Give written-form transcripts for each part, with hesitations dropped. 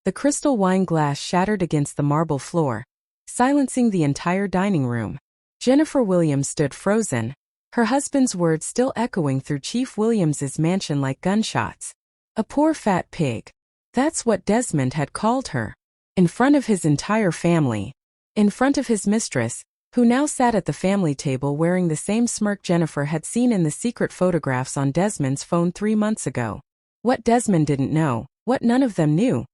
The crystal wine glass shattered against the marble floor, silencing the entire dining room. Jennifer Williams stood frozen, her husband's words still echoing through Chief Williams's mansion like gunshots. A poor fat pig. That's what Desmond had called her. In front of his entire family. In front of his mistress, who now sat at the family table wearing the same smirk Jennifer had seen in the secret photographs on Desmond's phone 3 months ago. What Desmond didn't know, what none of them knew,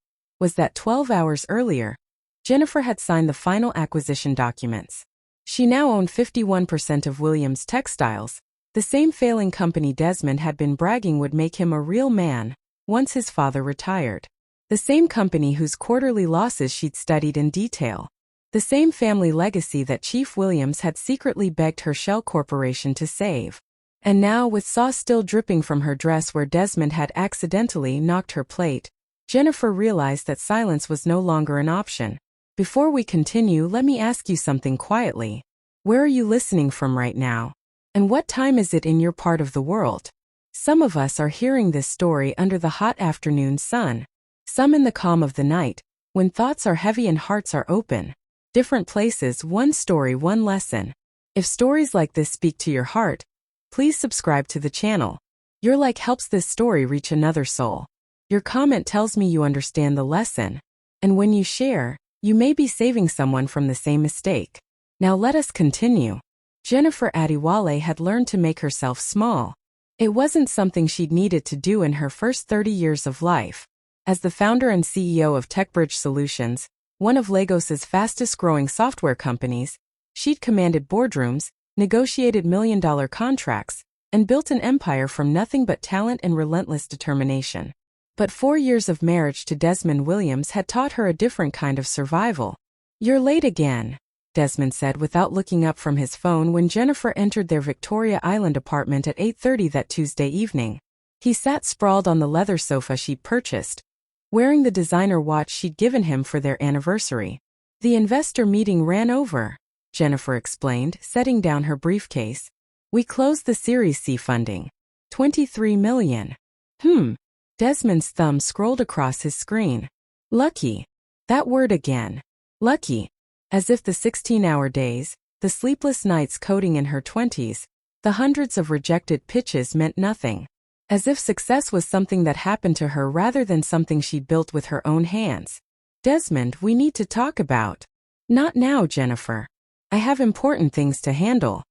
was that 12 hours earlier, Jennifer had signed the final acquisition documents. She now owned 51% of Williams Textiles, the same failing company Desmond had been bragging would make him a real man once his father retired. The same company whose quarterly losses she'd studied in detail. The same family legacy that Chief Williams had secretly begged her shell corporation to save. And now, with sauce still dripping from her dress where Desmond had accidentally knocked her plate, Jennifer realized that silence was no longer an option. Before we continue, let me ask you something quietly. Where are you listening from right now? And what time is it in your part of the world? Some of us are hearing this story under the hot afternoon sun. Some in the calm of the night, when thoughts are heavy and hearts are open. Different places, one story, one lesson. If stories like this speak to your heart, please subscribe to the channel. Your like helps this story reach another soul. Your comment tells me you understand the lesson. And when you share, you may be saving someone from the same mistake. Now let us continue. Jennifer Adewale had learned to make herself small. It wasn't something she'd needed to do in her first 30 years of life. As the founder and CEO of TechBridge Solutions, one of Lagos's fastest-growing software companies, she'd commanded boardrooms, negotiated million-dollar contracts, and built an empire from nothing but talent and relentless determination. But 4 years of marriage to Desmond Williams had taught her a different kind of survival. "You're late again," Desmond said without looking up from his phone when Jennifer entered their Victoria Island apartment at 8:30 that Tuesday evening. He sat sprawled on the leather sofa she'd purchased, wearing the designer watch she'd given him for their anniversary. "The investor meeting ran over," Jennifer explained, setting down her briefcase. "We closed the Series C funding. $23 million. Desmond's thumb scrolled across his screen. "Lucky." That word again. Lucky. As if the 16-hour days, the sleepless nights coding in her 20s, the hundreds of rejected pitches meant nothing. As if success was something that happened to her rather than something she'd built with her own hands. "Desmond, we need to talk about." "Not now, Jennifer. I have important things to handle."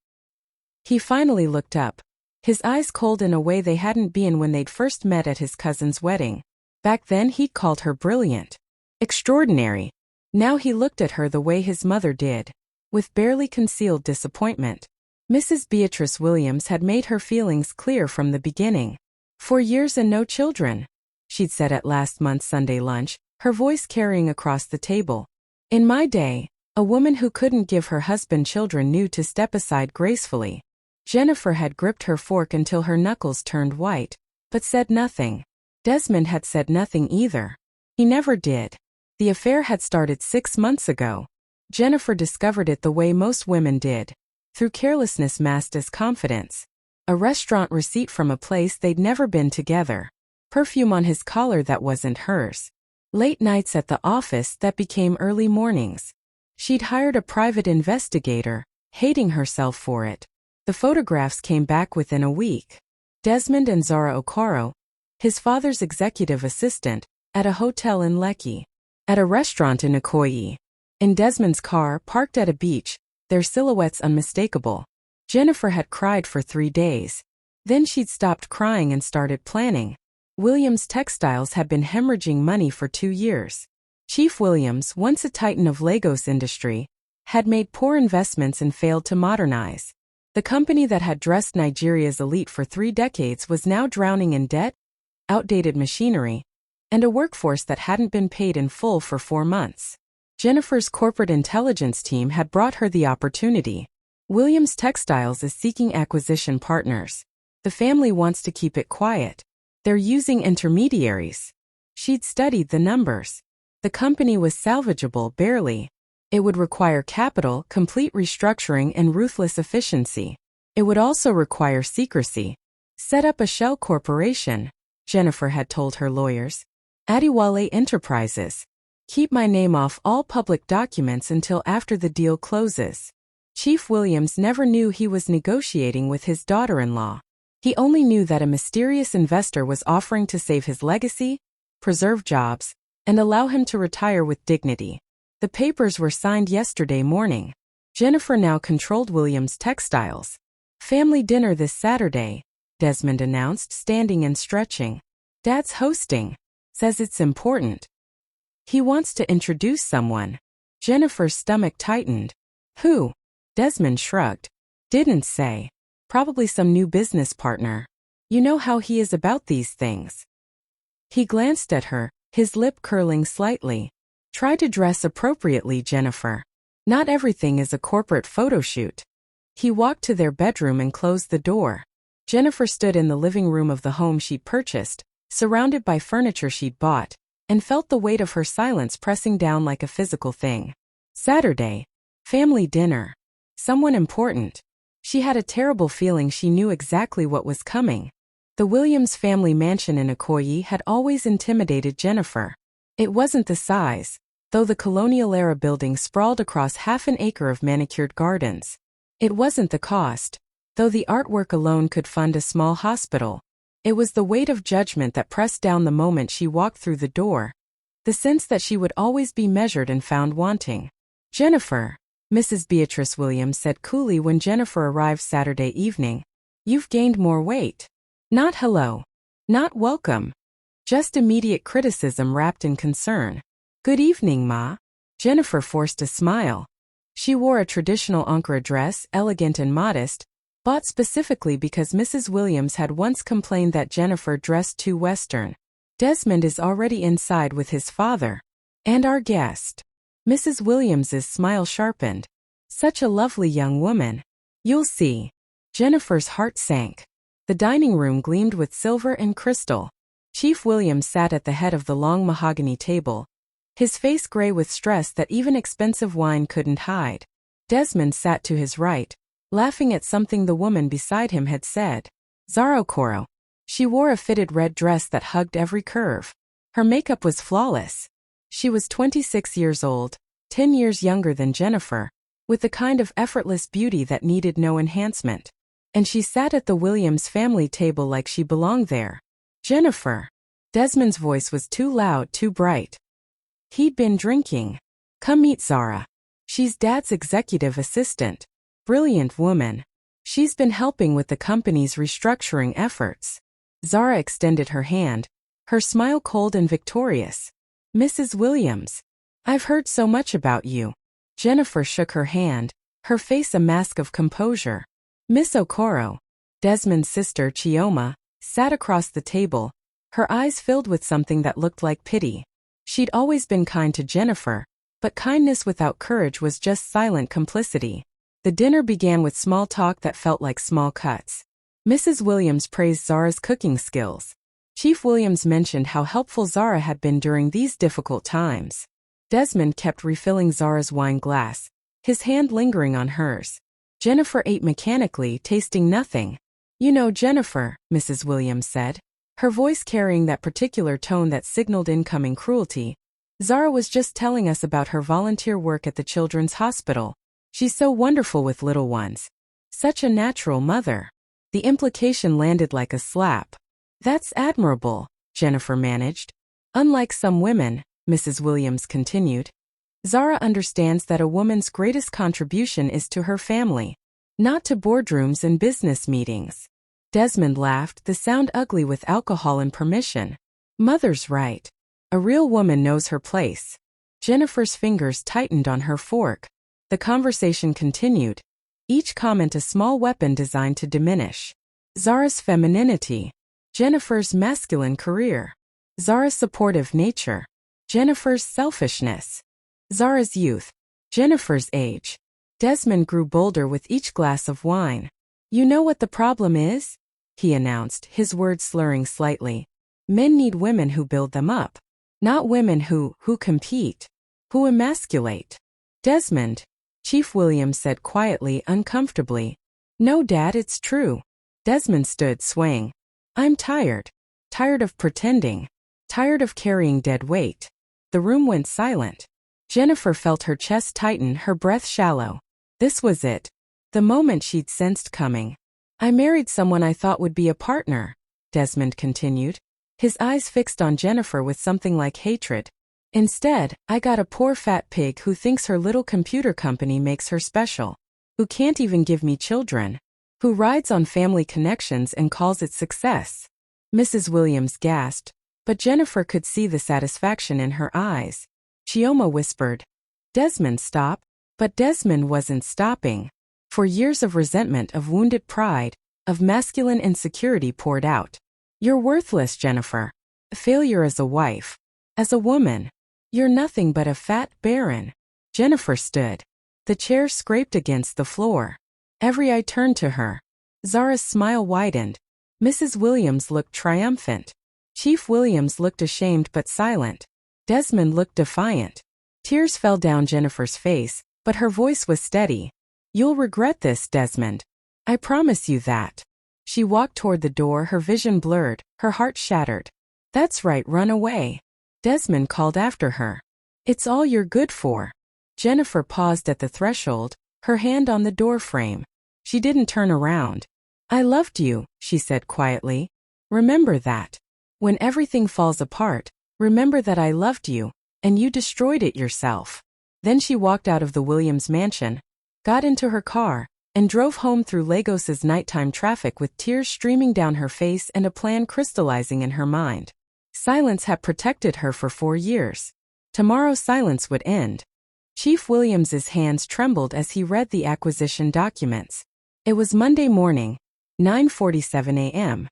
He finally looked up, his eyes cold in a way they hadn't been when they'd first met at his cousin's wedding. Back then he'd called her brilliant. Extraordinary. Now he looked at her the way his mother did, with barely concealed disappointment. Mrs. Beatrice Williams had made her feelings clear from the beginning. 4 years and no children, she'd said at last month's Sunday lunch, her voice carrying across the table. "In my day, a woman who couldn't give her husband children knew to step aside gracefully." Jennifer had gripped her fork until her knuckles turned white, but said nothing. Desmond had said nothing either. He never did. The affair had started 6 months ago. Jennifer discovered it the way most women did, through carelessness masked as confidence. A restaurant receipt from a place they'd never been together. Perfume on his collar that wasn't hers. Late nights at the office that became early mornings. She'd hired a private investigator, hating herself for it. The photographs came back within a week. Desmond and Zara Okoro, his father's executive assistant, at a hotel in Lekki. At a restaurant in Ikoyi. In Desmond's car parked at a beach, their silhouettes unmistakable. Jennifer had cried for 3 days. Then she'd stopped crying and started planning. Williams Textiles had been hemorrhaging money for 2 years. Chief Williams, once a titan of Lagos industry, had made poor investments and failed to modernize. The company that had dressed Nigeria's elite for 3 decades was now drowning in debt, outdated machinery, and a workforce that hadn't been paid in full for 4 months. Jennifer's corporate intelligence team had brought her the opportunity. Williams Textiles is seeking acquisition partners. The family wants to keep it quiet. They're using intermediaries. She'd studied the numbers. The company was salvageable barely. It would require capital, complete restructuring, and ruthless efficiency. It would also require secrecy. Set up a shell corporation, Jennifer had told her lawyers. Adiwale Enterprises. Keep my name off all public documents until after the deal closes. Chief Williams never knew he was negotiating with his daughter-in-law. He only knew that a mysterious investor was offering to save his legacy, preserve jobs, and allow him to retire with dignity. The papers were signed yesterday morning. Jennifer now controlled Williams Textiles. Family dinner this Saturday, Desmond announced, standing and stretching. Dad's hosting. Says it's important. He wants to introduce someone. Jennifer's stomach tightened. Who? Desmond shrugged. Didn't say. Probably some new business partner. You know how he is about these things. He glanced at her, his lip curling slightly. Try to dress appropriately, Jennifer. Not everything is a corporate photo shoot. He walked to their bedroom and closed the door. Jennifer stood in the living room of the home she'd purchased, surrounded by furniture she'd bought, and felt the weight of her silence pressing down like a physical thing. Saturday. Family dinner. Someone important. She had a terrible feeling she knew exactly what was coming. The Williams family mansion in Ikoyi had always intimidated Jennifer. It wasn't the size, though the colonial-era building sprawled across half an acre of manicured gardens. It wasn't the cost, though the artwork alone could fund a small hospital. It was the weight of judgment that pressed down the moment she walked through the door, the sense that she would always be measured and found wanting. Jennifer, Mrs. Beatrice Williams said coolly when Jennifer arrived Saturday evening, you've gained more weight. Not hello. Not welcome. Just immediate criticism wrapped in concern. Good evening, Ma. Jennifer forced a smile. She wore a traditional Ankara dress, elegant and modest, bought specifically because Mrs. Williams had once complained that Jennifer dressed too Western. Desmond is already inside with his father. And our guest. Mrs. Williams's smile sharpened. Such a lovely young woman. You'll see. Jennifer's heart sank. The dining room gleamed with silver and crystal. Chief Williams sat at the head of the long mahogany table, his face gray with stress that even expensive wine couldn't hide. Desmond sat to his right, laughing at something the woman beside him had said. Zara Okoro. She wore a fitted red dress that hugged every curve. Her makeup was flawless. She was 26 years old, 10 years younger than Jennifer, with the kind of effortless beauty that needed no enhancement. And she sat at the Williams family table like she belonged there. Jennifer. Desmond's voice was too loud, too bright. He'd been drinking. Come meet Zara. She's Dad's executive assistant. Brilliant woman. She's been helping with the company's restructuring efforts. Zara extended her hand, her smile cold and victorious. Mrs. Williams. I've heard so much about you. Jennifer shook her hand, her face a mask of composure. Miss Okoro. Desmond's sister Chioma sat across the table, her eyes filled with something that looked like pity. She'd always been kind to Jennifer, but kindness without courage was just silent complicity. The dinner began with small talk that felt like small cuts. Mrs. Williams praised Zara's cooking skills. Chief Williams mentioned how helpful Zara had been during these difficult times. Desmond kept refilling Zara's wine glass, his hand lingering on hers. Jennifer ate mechanically, tasting nothing. You know Jennifer, Mrs. Williams said, her voice carrying that particular tone that signaled incoming cruelty. Zara was just telling us about her volunteer work at the Children's Hospital. She's so wonderful with little ones. Such a natural mother. The implication landed like a slap. That's admirable, Jennifer managed. Unlike some women, Mrs. Williams continued, Zara understands that a woman's greatest contribution is to her family, not to boardrooms and business meetings. Desmond laughed, the sound ugly with alcohol and permission. Mother's right. A real woman knows her place. Jennifer's fingers tightened on her fork. The conversation continued, each comment a small weapon designed to diminish. Zara's femininity. Jennifer's masculine career. Zara's supportive nature. Jennifer's selfishness. Zara's youth. Jennifer's age. Desmond grew bolder with each glass of wine. You know what the problem is? He announced, his words slurring slightly. Men need women who build them up. Not women who compete. Who emasculate. Desmond. Chief Williams said quietly, uncomfortably. No, Dad, it's true. Desmond stood, swaying. I'm tired. Tired of pretending. Tired of carrying dead weight. The room went silent. Jennifer felt her chest tighten, her breath shallow. This was it. The moment she'd sensed coming. I married someone I thought would be a partner, Desmond continued, his eyes fixed on Jennifer with something like hatred. Instead, I got a poor fat pig who thinks her little computer company makes her special, who can't even give me children, who rides on family connections and calls it success. Mrs. Williams gasped, but Jennifer could see the satisfaction in her eyes. Chioma whispered, Desmond, stop. But Desmond wasn't stopping. For years of resentment, of wounded pride, of masculine insecurity poured out. You're worthless, Jennifer. A failure as a wife. As a woman. You're nothing but a fat barren. Jennifer stood. The chair scraped against the floor. Every eye turned to her. Zara's smile widened. Mrs. Williams looked triumphant. Chief Williams looked ashamed but silent. Desmond looked defiant. Tears fell down Jennifer's face, but her voice was steady. You'll regret this, Desmond. I promise you that. She walked toward the door, her vision blurred, her heart shattered. That's right, run away. Desmond called after her. It's all you're good for. Jennifer paused at the threshold, her hand on the door frame. She didn't turn around. I loved you, she said quietly. Remember that. When everything falls apart, remember that I loved you, and you destroyed it yourself. Then she walked out of the Williams mansion, got into her car, and drove home through Lagos's nighttime traffic with tears streaming down her face and a plan crystallizing in her mind. Silence had protected her for 4 years. Tomorrow silence would end. Chief Williams's hands trembled as he read the acquisition documents. It was Monday morning, 9:47 a.m.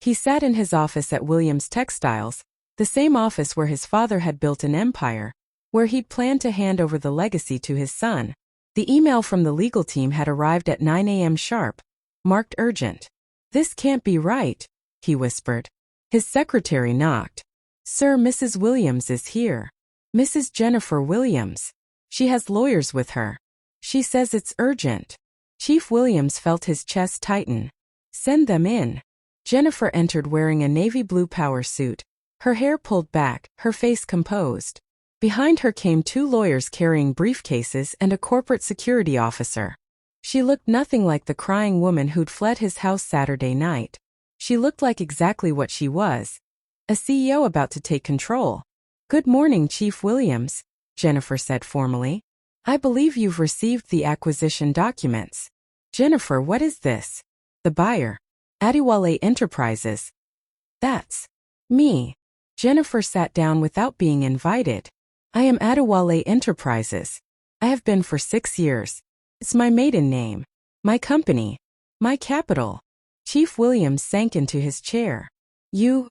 He sat in his office at Williams Textiles, the same office where his father had built an empire, where he'd planned to hand over the legacy to his son. The email from the legal team had arrived at 9 a.m. sharp, marked urgent. This can't be right, he whispered. His secretary knocked. Sir, Mrs. Williams is here. Mrs. Jennifer Williams. She has lawyers with her. She says it's urgent. Chief Williams felt his chest tighten. Send them in. Jennifer entered wearing a navy blue power suit, her hair pulled back, her face composed. Behind her came 2 lawyers carrying briefcases and a corporate security officer. She looked nothing like the crying woman who'd fled his house Saturday night. She looked like exactly what she was. A CEO about to take control. Good morning, Chief Williams, Jennifer said formally. I believe you've received the acquisition documents. Jennifer, what is this? The buyer. Adiwale Enterprises. That's me. Jennifer sat down without being invited. I am Adiwale Enterprises. I have been for 6 years. It's my maiden name. My company. My capital. Chief Williams sank into his chair. You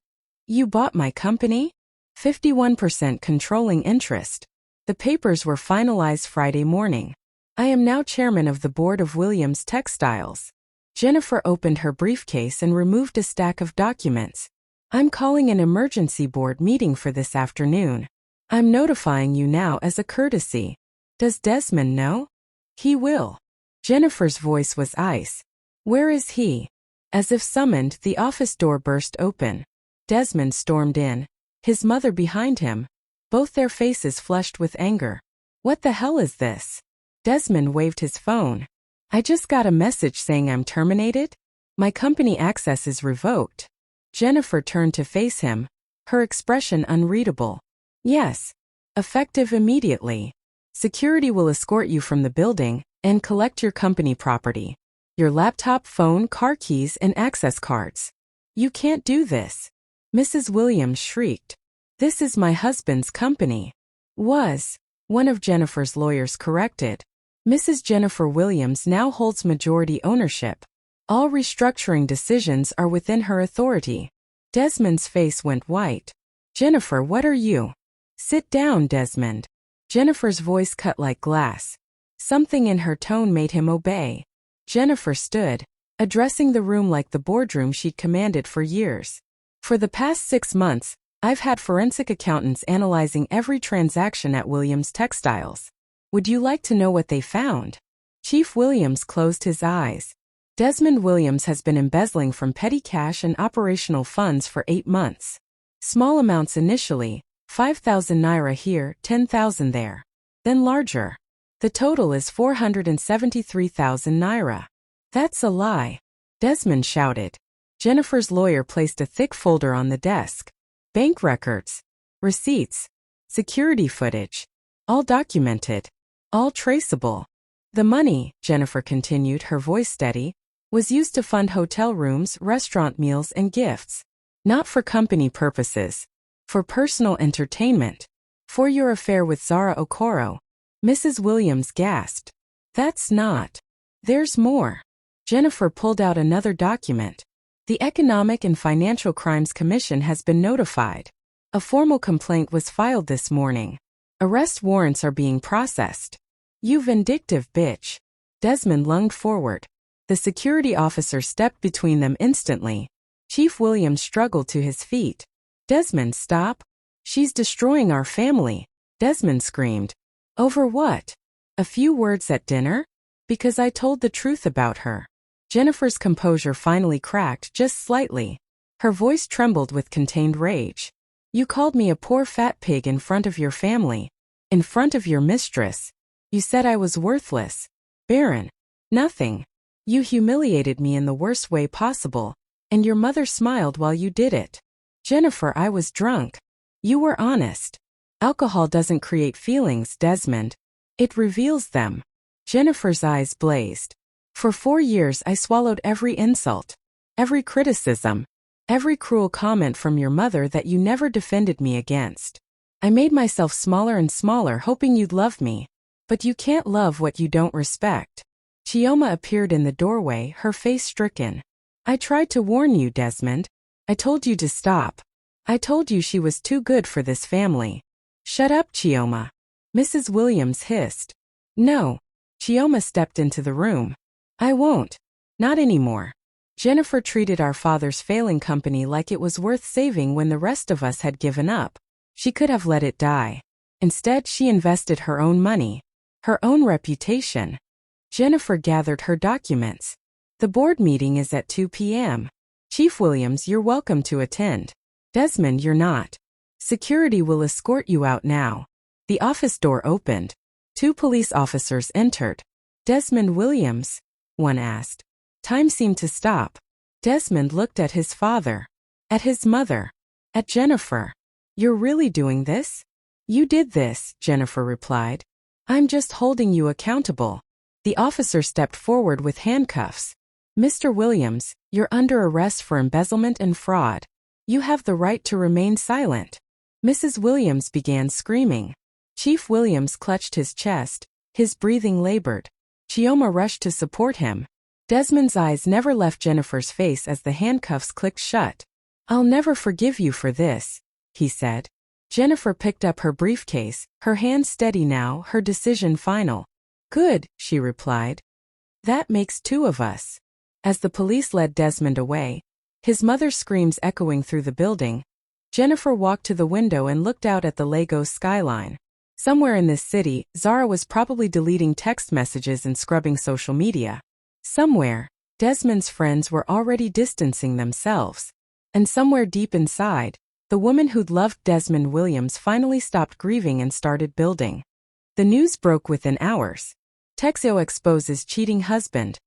bought my company? 51% controlling interest. The papers were finalized Friday morning. I am now chairman of the board of Williams Textiles. Jennifer opened her briefcase and removed a stack of documents. I'm calling an emergency board meeting for this afternoon. I'm notifying you now as a courtesy. Does Desmond know? He will. Jennifer's voice was ice. Where is he? As if summoned, the office door burst open. Desmond stormed in, his mother behind him, both their faces flushed with anger. What the hell is this? Desmond waved his phone. I just got a message saying I'm terminated. My company access is revoked. Jennifer turned to face him, her expression unreadable. Yes. Effective immediately. Security will escort you from the building and collect your company property. Your laptop, phone, car keys, and access cards. You can't do this. Mrs. Williams shrieked. This is my husband's company. Was. One of Jennifer's lawyers corrected. Mrs. Jennifer Williams now holds majority ownership. All restructuring decisions are within her authority. Desmond's face went white. Jennifer, what are you? Sit down, Desmond. Jennifer's voice cut like glass. Something in her tone made him obey. Jennifer stood, addressing the room like the boardroom she'd commanded for years. For the past 6 months, I've had forensic accountants analyzing every transaction at Williams Textiles. Would you like to know what they found? Chief Williams closed his eyes. Desmond Williams has been embezzling from petty cash and operational funds for 8 months. Small amounts initially, 5,000 naira here, 10,000 there. Then larger. The total is 473,000 naira. That's a lie. Desmond shouted. Jennifer's lawyer placed a thick folder on the desk. Bank records, receipts, security footage. All documented. All traceable. The money, Jennifer continued, her voice steady, was used to fund hotel rooms, restaurant meals, and gifts. Not for company purposes. For personal entertainment. For your affair with Zara Okoro. Mrs. Williams gasped. That's not. There's more. Jennifer pulled out another document. The Economic and Financial Crimes Commission has been notified. A formal complaint was filed this morning. Arrest warrants are being processed. You vindictive bitch. Desmond lunged forward. The security officer stepped between them instantly. Chief Williams struggled to his feet. Desmond, stop. She's destroying our family. Desmond screamed. Over what? A few words at dinner? Because I told the truth about her. Jennifer's composure finally cracked just slightly. Her voice trembled with contained rage. You called me a poor fat pig in front of your family. In front of your mistress. You said I was worthless. Barren. Nothing. You humiliated me in the worst way possible, and your mother smiled while you did it. Jennifer, I was drunk. You were honest. Alcohol doesn't create feelings, Desmond. It reveals them. Jennifer's eyes blazed. For 4 years I swallowed every insult, every criticism, every cruel comment from your mother that you never defended me against. I made myself smaller and smaller hoping you'd love me. But you can't love what you don't respect. Chioma appeared in the doorway, her face stricken. I tried to warn you, Desmond. I told you to stop. I told you she was too good for this family. Shut up, Chioma. Mrs. Williams hissed. No. Chioma stepped into the room. I won't. Not anymore. Jennifer treated our father's failing company like it was worth saving when the rest of us had given up. She could have let it die. Instead, she invested her own money. Her own reputation. Jennifer gathered her documents. The board meeting is at 2 p.m. Chief Williams, you're welcome to attend. Desmond, you're not. Security will escort you out now. The office door opened. 2 police officers entered. Desmond Williams? One asked. Time seemed to stop. Desmond looked at his father. At his mother. At Jennifer. You're really doing this? You did this, Jennifer replied. I'm just holding you accountable. The officer stepped forward with handcuffs. Mr. Williams, you're under arrest for embezzlement and fraud. You have the right to remain silent. Mrs. Williams began screaming. Chief Williams clutched his chest, his breathing labored. Chioma rushed to support him. Desmond's eyes never left Jennifer's face as the handcuffs clicked shut. I'll never forgive you for this, he said. Jennifer picked up her briefcase, her hand steady now, her decision final. Good, she replied. That makes 2 of us. As the police led Desmond away, his mother's screams echoing through the building, Jennifer walked to the window and looked out at the Lagos skyline. Somewhere in this city, Zara was probably deleting text messages and scrubbing social media. Somewhere, Desmond's friends were already distancing themselves. And somewhere deep inside, the woman who'd loved Desmond Williams finally stopped grieving and started building. The news broke within hours. Texio exposes cheating husband.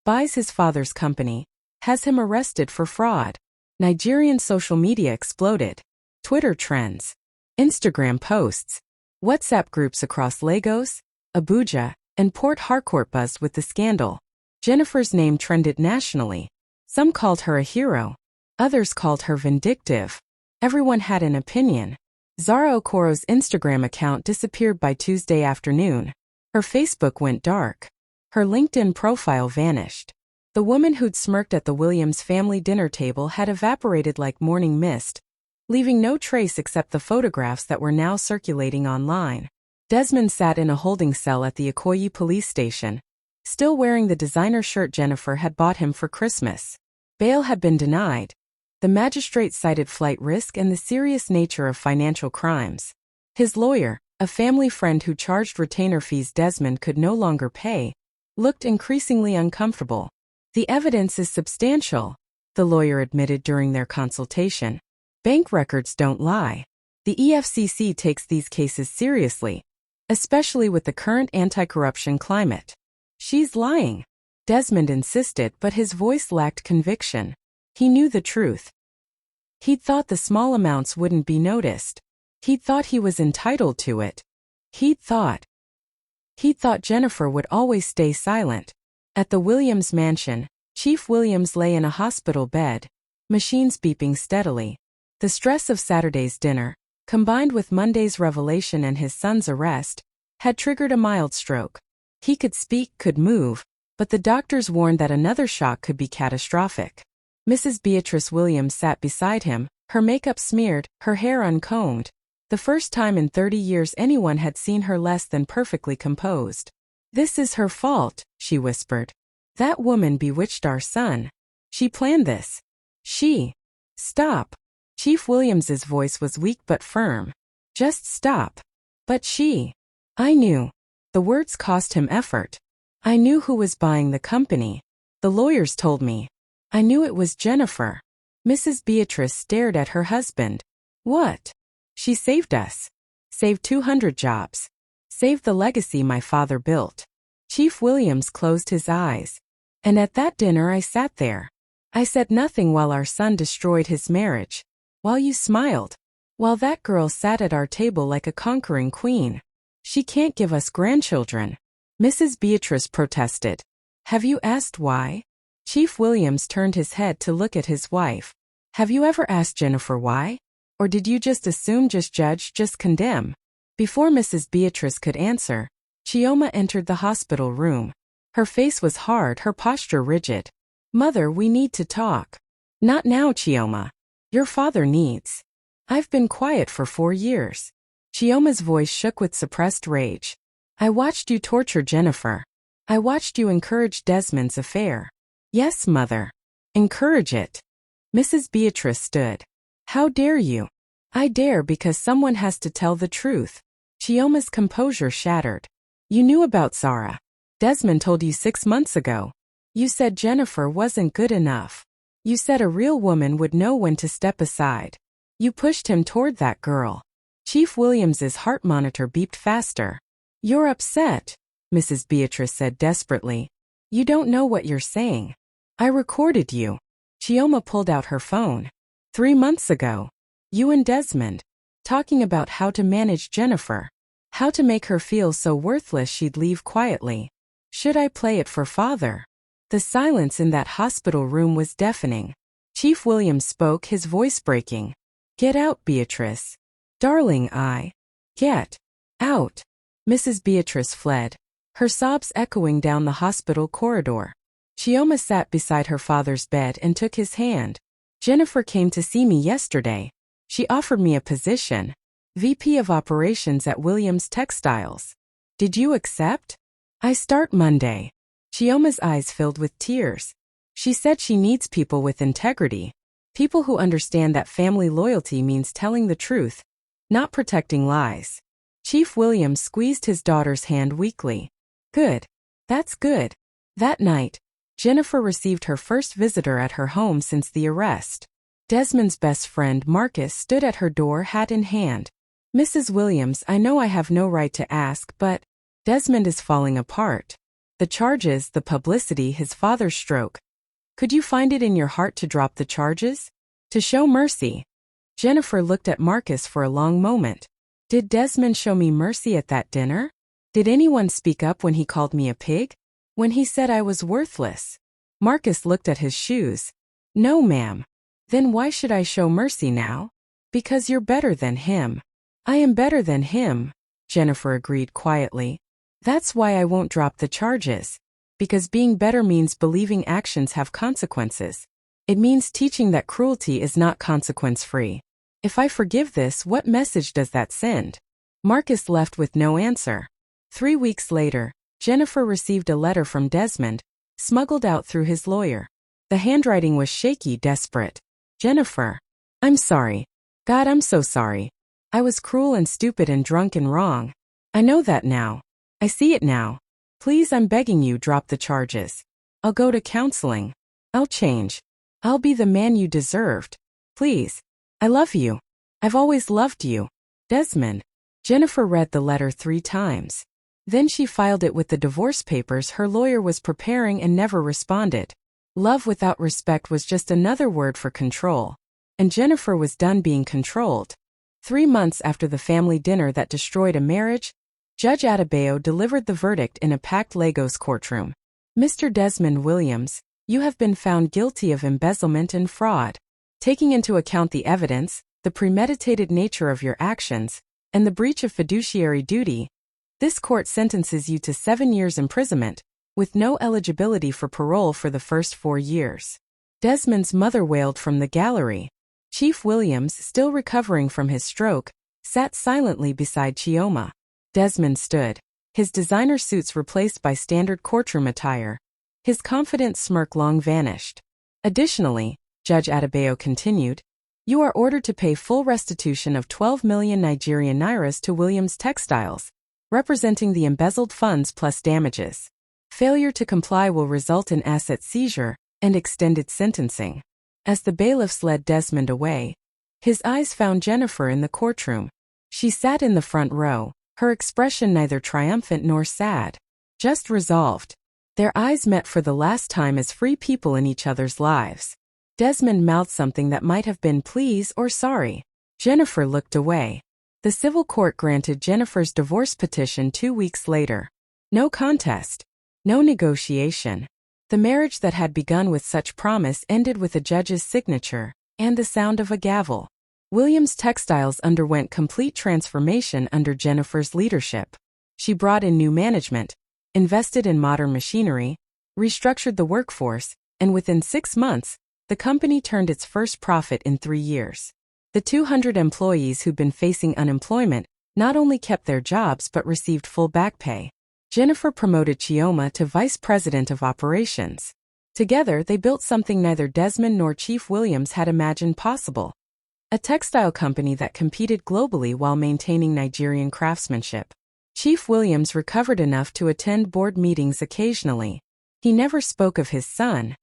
Buys his father's company. Has him arrested for fraud. Nigerian social media exploded. Twitter trends. Instagram posts. WhatsApp groups across Lagos, Abuja, and Port Harcourt buzzed with the scandal. Jennifer's name trended nationally. Some called her a hero. Others called her vindictive. Everyone had an opinion. Zara Okoro's Instagram account disappeared by Tuesday afternoon. Her Facebook went dark. Her LinkedIn profile vanished. The woman who'd smirked at the Williams family dinner table had evaporated like morning mist, leaving no trace except the photographs that were now circulating online. Desmond sat in a holding cell at the Ikoyi police station, still wearing the designer shirt Jennifer had bought him for Christmas. Bail had been denied. The magistrate cited flight risk and the serious nature of financial crimes. His lawyer, a family friend who charged retainer fees Desmond could no longer pay, looked increasingly uncomfortable. The evidence is substantial, the lawyer admitted during their consultation. Bank records don't lie. The EFCC takes these cases seriously, especially with the current anti-corruption climate. She's lying. Desmond insisted, but his voice lacked conviction. He knew the truth. He'd thought the small amounts wouldn't be noticed. He'd thought he was entitled to it. He'd thought Jennifer would always stay silent. At the Williams mansion, Chief Williams lay in a hospital bed, machines beeping steadily. The stress of Saturday's dinner, combined with Monday's revelation and his son's arrest, had triggered a mild stroke. He could speak, could move, but the doctors warned that another shock could be catastrophic. Mrs. Beatrice Williams sat beside him, her makeup smeared, her hair uncombed. The first time in 30 years anyone had seen her less than perfectly composed. "This is her fault," she whispered. "That woman bewitched our son. She planned this. She—" "Stop." Chief Williams's voice was weak but firm. "Just stop." "But she—" "I knew." The words cost him effort. "I knew who was buying the company. The lawyers told me. I knew it was Jennifer." Mrs. Beatrice stared at her husband. "What?" "She saved us. Saved 200 jobs. Saved the legacy my father built." Chief Williams closed his eyes. "And at that dinner I sat there. I said nothing while our son destroyed his marriage. While you smiled. While that girl sat at our table like a conquering queen. She can't give us grandchildren." Mrs. Beatrice protested. "Have you asked why?" Chief Williams turned his head to look at his wife. "Have you ever asked Jennifer why? Or did you just assume, just judge, just condemn?" Before Mrs. Beatrice could answer, Chioma entered the hospital room. Her face was hard, her posture rigid. "Mother, we need to talk." "Not now, Chioma. Your father needs." "I've been quiet for 4 years." Chioma's voice shook with suppressed rage. "I watched you torture Jennifer. I watched you encourage Desmond's affair." "Yes, mother. Encourage it." Mrs. Beatrice stood. "How dare you?" "I dare because someone has to tell the truth." Chioma's composure shattered. "You knew about Zara. Desmond told you 6 months ago. You said Jennifer wasn't good enough. You said a real woman would know when to step aside. You pushed him toward that girl." Chief Williams's heart monitor beeped faster. "You're upset," Mrs. Beatrice said desperately. "You don't know what you're saying. I recorded you." Chioma pulled out her phone. 3 months ago. You and Desmond. Talking about how to manage Jennifer. How to make her feel so worthless she'd leave quietly. Should I play it for father? The silence in that hospital room was deafening. Chief Williams spoke, his voice breaking. "Get out, Beatrice." "Darling, Get out." Mrs. Beatrice fled, her sobs echoing down the hospital corridor. Chioma sat beside her father's bed and took his hand. "Jennifer came to see me yesterday. She offered me a position. VP of Operations at Williams Textiles. Did you accept?" "I start Monday." Chioma's eyes filled with tears. She said she needs people with integrity. People who understand that family loyalty means telling the truth, not protecting lies. Chief Williams squeezed his daughter's hand weakly. "Good. That's good." That night, Jennifer received her first visitor at her home since the arrest. Desmond's best friend Marcus stood at her door, hat in hand. "Mrs. Williams, I know I have no right to ask, but Desmond is falling apart. The charges, the publicity, his father's stroke. Could you find it in your heart to drop the charges? To show mercy?" Jennifer looked at Marcus for a long moment. "Did Desmond show me mercy at that dinner? Did anyone speak up when he called me a pig? When he said I was worthless?" Marcus looked at his shoes. "No, ma'am." "Then why should I show mercy now?" "Because you're better than him." "I am better than him," Jennifer agreed quietly. "That's why I won't drop the charges. Because being better means believing actions have consequences. It means teaching that cruelty is not consequence-free. If I forgive this, what message does that send?" Marcus left with no answer. 3 weeks later, Jennifer received a letter from Desmond, smuggled out through his lawyer. The handwriting was shaky, desperate. "Jennifer, I'm sorry. God, I'm so sorry. I was cruel and stupid and drunk and wrong. I know that now. I see it now. Please, I'm begging you, drop the charges. I'll go to counseling. I'll change. I'll be the man you deserved. Please. I love you. I've always loved you. Desmond. Jennifer read the letter 3 times. Then she filed it with the divorce papers her lawyer was preparing and never responded. Love without respect was just another word for control. And Jennifer was done being controlled. 3 months after the family dinner that destroyed a marriage, Judge Adebayo delivered the verdict in a packed Lagos courtroom. Mr. Desmond Williams, you have been found guilty of embezzlement and fraud. Taking into account the evidence, the premeditated nature of your actions, and the breach of fiduciary duty, this court sentences you to 7 years imprisonment, with no eligibility for parole for the first 4 years. Desmond's mother wailed from the gallery. Chief Williams, still recovering from his stroke, sat silently beside Chioma. Desmond stood, his designer suits replaced by standard courtroom attire. His confident smirk long vanished. Additionally, Judge Adebayo continued, you are ordered to pay full restitution of 12 million Nigerian nairas to Williams Textiles, representing the embezzled funds plus damages. Failure to comply will result in asset seizure and extended sentencing. As the bailiffs led Desmond away, his eyes found Jennifer in the courtroom. She sat in the front row, her expression neither triumphant nor sad, just resolved. Their eyes met for the last time as free people in each other's lives. Desmond mouthed something that might have been please or sorry. Jennifer looked away. The civil court granted Jennifer's divorce petition 2 weeks later. No contest. No negotiation. The marriage that had begun with such promise ended with a judge's signature and the sound of a gavel. Williams Textiles underwent complete transformation under Jennifer's leadership. She brought in new management, invested in modern machinery, restructured the workforce, and within 6 months, the company turned its first profit in 3 years. The 200 employees who'd been facing unemployment not only kept their jobs but received full back pay. Jennifer promoted Chioma to Vice President of Operations. Together, they built something neither Desmond nor Chief Williams had imagined possible. A textile company that competed globally while maintaining Nigerian craftsmanship. Chief Williams recovered enough to attend board meetings occasionally. He never spoke of his son.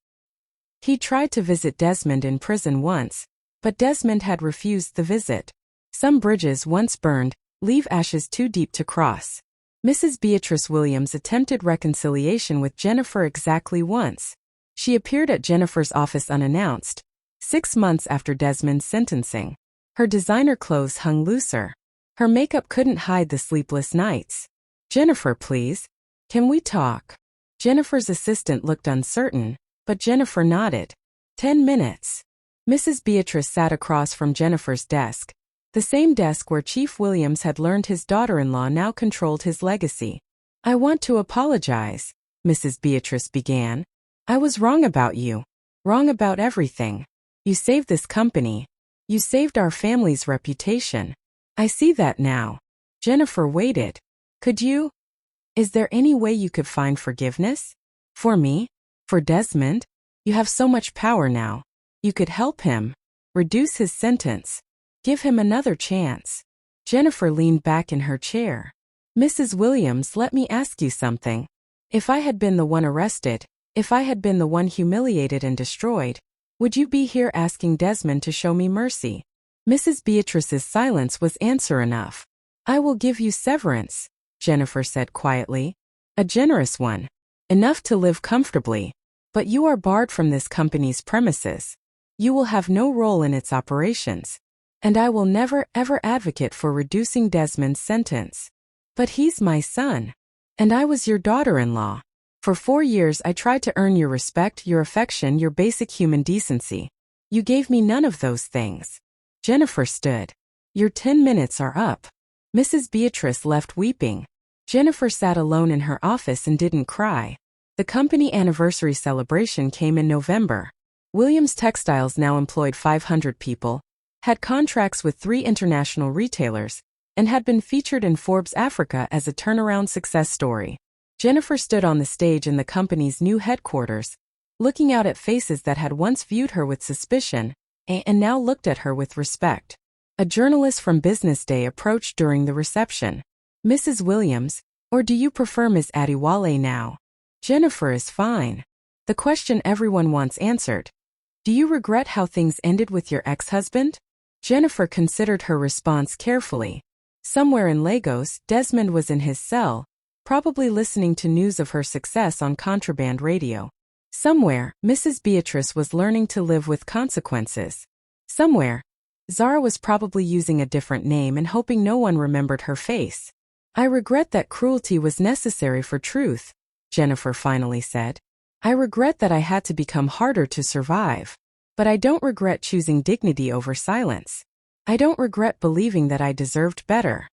He tried to visit Desmond in prison once, but Desmond had refused the visit. Some bridges once burned leave ashes too deep to cross. Mrs. Beatrice Williams attempted reconciliation with Jennifer exactly once. She appeared at Jennifer's office unannounced, 6 months after Desmond's sentencing. Her designer clothes hung looser. Her makeup couldn't hide the sleepless nights. Jennifer, please. Can we talk? Jennifer's assistant looked uncertain, but Jennifer nodded. 10 minutes. Mrs. Beatrice sat across from Jennifer's desk. The same desk where Chief Williams had learned his daughter-in-law now controlled his legacy. I want to apologize, Mrs. Beatrice began. I was wrong about you. Wrong about everything. You saved this company. You saved our family's reputation. I see that now. Jennifer waited. Could you? Is there any way you could find forgiveness? For me? For Desmond? You have so much power now. You could help him. Reduce his sentence. Give him another chance. Jennifer leaned back in her chair. Mrs. Williams, let me ask you something. If I had been the one arrested, if I had been the one humiliated and destroyed, would you be here asking Desmond to show me mercy? Mrs. Beatrice's silence was answer enough. I will give you severance, Jennifer said quietly. A generous one. Enough to live comfortably. But you are barred from this company's premises. You will have no role in its operations. And I will never, ever advocate for reducing Desmond's sentence. But he's my son. And I was your daughter-in-law. For 4 years I tried to earn your respect, your affection, your basic human decency. You gave me none of those things. Jennifer stood. Your 10 minutes are up. Mrs. Beatrice left weeping. Jennifer sat alone in her office and didn't cry. The company anniversary celebration came in November. Williams Textiles now employed 500 people, had contracts with 3 international retailers, and had been featured in Forbes Africa as a turnaround success story. Jennifer stood on the stage in the company's new headquarters, looking out at faces that had once viewed her with suspicion, and now looked at her with respect. A journalist from Business Day approached during the reception. Mrs. Williams, or do you prefer Ms. Adiwale now? Jennifer is fine. The question everyone wants answered. Do you regret how things ended with your ex-husband? Jennifer considered her response carefully. Somewhere in Lagos, Desmond was in his cell, probably listening to news of her success on contraband radio. Somewhere, Mrs. Beatrice was learning to live with consequences. Somewhere, Zara was probably using a different name and hoping no one remembered her face. I regret that cruelty was necessary for truth, Jennifer finally said. I regret that I had to become harder to survive. But I don't regret choosing dignity over silence. I don't regret believing that I deserved better.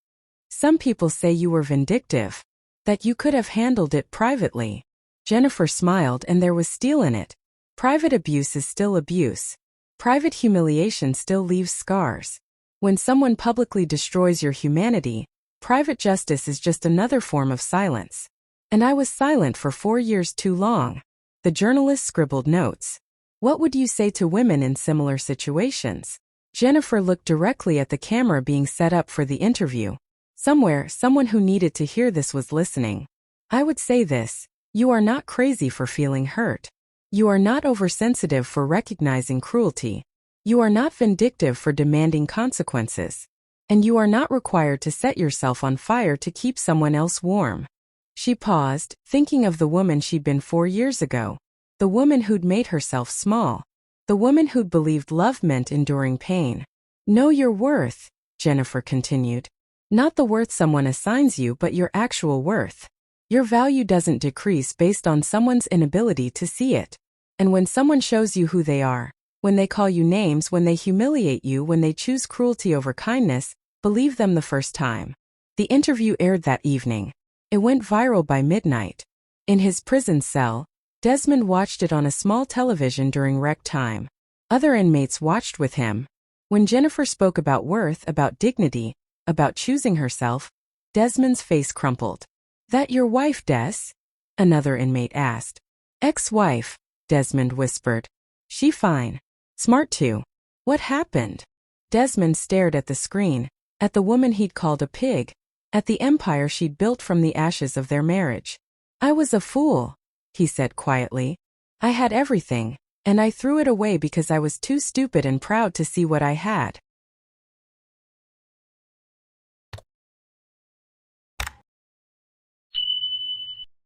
Some people say you were vindictive, that you could have handled it privately. Jennifer smiled and there was steel in it. Private abuse is still abuse. Private humiliation still leaves scars. When someone publicly destroys your humanity, private justice is just another form of silence. And I was silent for 4 years too long. The journalist scribbled notes. What would you say to women in similar situations? Jennifer looked directly at the camera being set up for the interview. Somewhere, someone who needed to hear this was listening. I would say this: you are not crazy for feeling hurt. You are not oversensitive for recognizing cruelty. You are not vindictive for demanding consequences. And you are not required to set yourself on fire to keep someone else warm. She paused, thinking of the woman she'd been 4 years ago. The woman who'd made herself small. The woman who'd believed love meant enduring pain. Know your worth, Jennifer continued. Not the worth someone assigns you, but your actual worth. Your value doesn't decrease based on someone's inability to see it. And when someone shows you who they are, when they call you names, when they humiliate you, when they choose cruelty over kindness, believe them the first time. The interview aired that evening. It went viral by midnight. In his prison cell, Desmond watched it on a small television during rec time. Other inmates watched with him. When Jennifer spoke about worth, about dignity, about choosing herself, Desmond's face crumpled. That your wife, Des? Another inmate asked. Ex-wife, Desmond whispered. She fine. Smart too. What happened? Desmond stared at the screen, at the woman he'd called a pig, at the empire she'd built from the ashes of their marriage. I was a fool, he said quietly. I had everything, and I threw it away because I was too stupid and proud to see what I had.